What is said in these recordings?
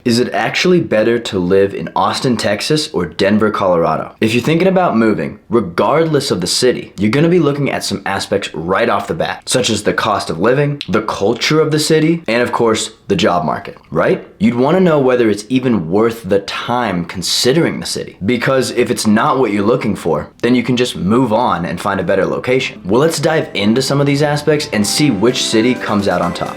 Is it actually better to live in Austin, Texas or Denver, Colorado? If you're thinking about moving, regardless of the city, you're going to be looking at some aspects right off the bat, such as the cost of living, the culture of the city, and of course, the job market, right? You'd want to know whether it's even worth the time considering the city. Because if it's not what you're looking for, then you can just move on and find a better location. Well, let's dive into some of these aspects and see which city comes out on top.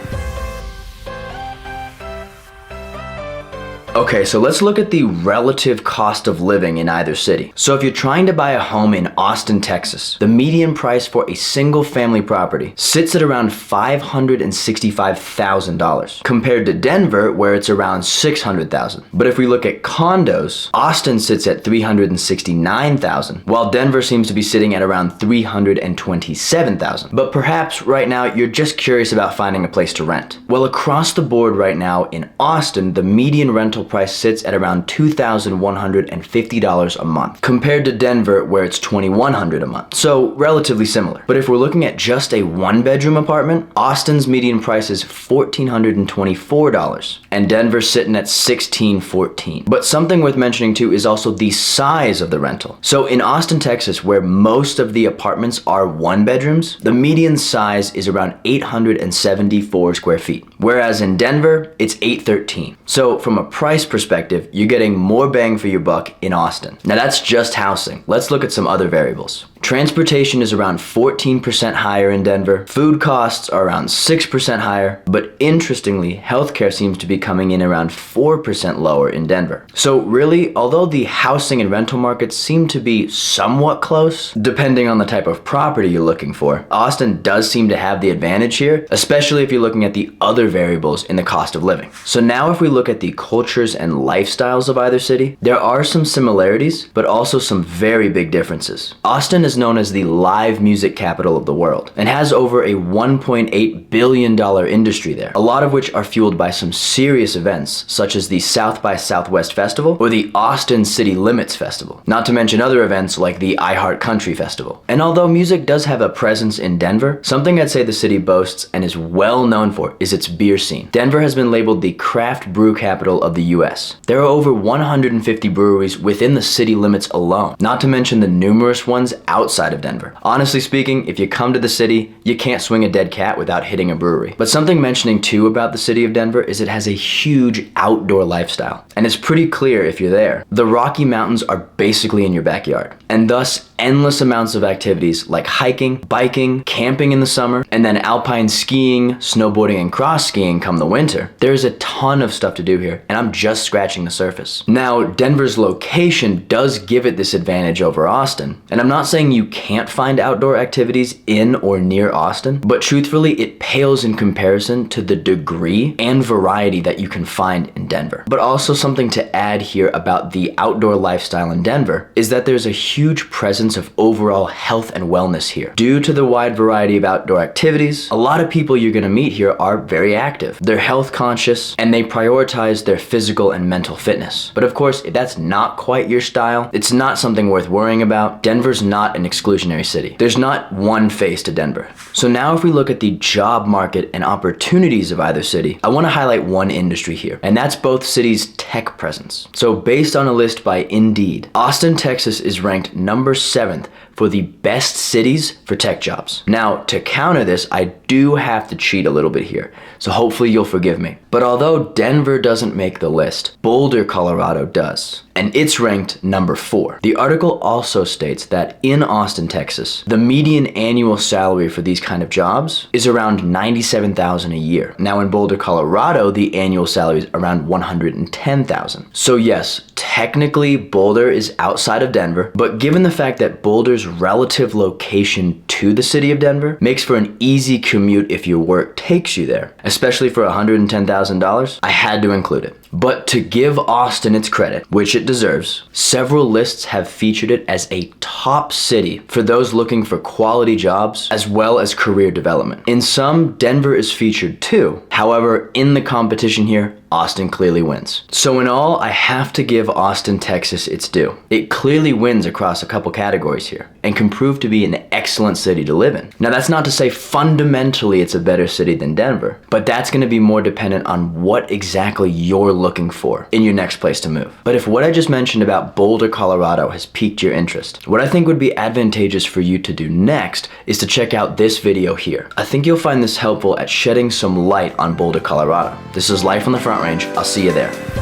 Okay, so let's look at the relative cost of living in either city. So if you're trying to buy a home in Austin, Texas, the median price for a single family property sits at around $565,000 compared to Denver, where it's around $600,000. But if we look at condos, Austin sits at $369,000, while Denver seems to be sitting at around $327,000. But perhaps right now you're just curious about finding a place to rent. Well, across the board right now in Austin, the median rental price sits at around $2,150 a month, compared to Denver, where it's $2,100 a month. So relatively similar. But if we're looking at just a one-bedroom apartment, Austin's median price is $1,424, and Denver's sitting at $1,614. But something worth mentioning too is also the size of the rental. So in Austin, Texas, where most of the apartments are one-bedrooms, the median size is around 874 square feet, whereas in Denver, it's 813. So from a price perspective, you're getting more bang for your buck in Austin. Now that's just housing. Let's look at some other variables. Transportation is around 14% higher in Denver. Food costs are around 6% higher, but interestingly, healthcare seems to be coming in around 4% lower in Denver. So really, although the housing and rental markets seem to be somewhat close, depending on the type of property you're looking for, Austin does seem to have the advantage here, especially if you're looking at the other variables in the cost of living. So now if we look at the cultures and lifestyles of either city, there are some similarities, but also some very big differences. Austin is known as the live music capital of the world and has over a $1.8 billion industry there, a lot of which are fueled by some serious events such as the South by Southwest Festival or the Austin City Limits Festival, not to mention other events like the iHeart Country Festival. And although music does have a presence in Denver, something I'd say the city boasts and is well known for is its beer scene. Denver has been labeled the craft brew capital of the US. There are over 150 breweries within the city limits alone, not to mention the numerous ones outside of Denver. Honestly speaking, if you come to the city, you can't swing a dead cat without hitting a brewery. But something mentioning too about the city of Denver is it has a huge outdoor lifestyle. And it's pretty clear if you're there. The Rocky Mountains are basically in your backyard, and thus endless amounts of activities like hiking, biking, camping in the summer, and then alpine skiing, snowboarding, and cross skiing come the winter. There's a ton of stuff to do here, and I'm just scratching the surface. Now, Denver's location does give it this advantage over Austin, and I'm not saying you can't find outdoor activities in or near Austin, but truthfully, it pales in comparison to the degree and variety that you can find in Denver. But also something to add here about the outdoor lifestyle in Denver is that there's a huge presence of overall health and wellness here. Due to the wide variety of outdoor activities, a lot of people you're gonna meet here are very active. They're health conscious and they prioritize their physical and mental fitness. But of course, if that's not quite your style, it's not something worth worrying about. Denver's not an exclusionary city. There's not one face to Denver. So now if we look at the job market and opportunities of either city, I wanna highlight one industry here, and that's both cities' tech presence. So based on a list by Indeed, Austin, Texas is ranked number 7th for the best cities for tech jobs. Now, to counter this, I do have to cheat a little bit here, so hopefully you'll forgive me. But although Denver doesn't make the list, Boulder, Colorado does, and it's ranked number 4. The article also states that in Austin, Texas, the median annual salary for these kind of jobs is around $97,000 a year. Now in Boulder, Colorado, the annual salary is around $110,000. So yes, technically Boulder is outside of Denver, but given the fact that Boulder's relative location to the city of Denver makes for an easy commute if your work takes you there, especially for $110,000, I had to include it. But to give Austin its credit, which it deserves, several lists have featured it as a top city for those looking for quality jobs as well as career development. In some, Denver is featured too. However, in the competition here, Austin clearly wins. So in all, I have to give Austin, Texas its due. It clearly wins across a couple categories here and can prove to be an excellent city to live in. Now that's not to say fundamentally it's a better city than Denver, but that's going to be more dependent on what exactly you're looking for in your next place to move. But if what I just mentioned about Boulder, Colorado has piqued your interest, what I think would be advantageous for you to do next is to check out this video here. I think you'll find this helpful at shedding some light on Boulder, Colorado. This is Life on the Front Range. I'll see you there.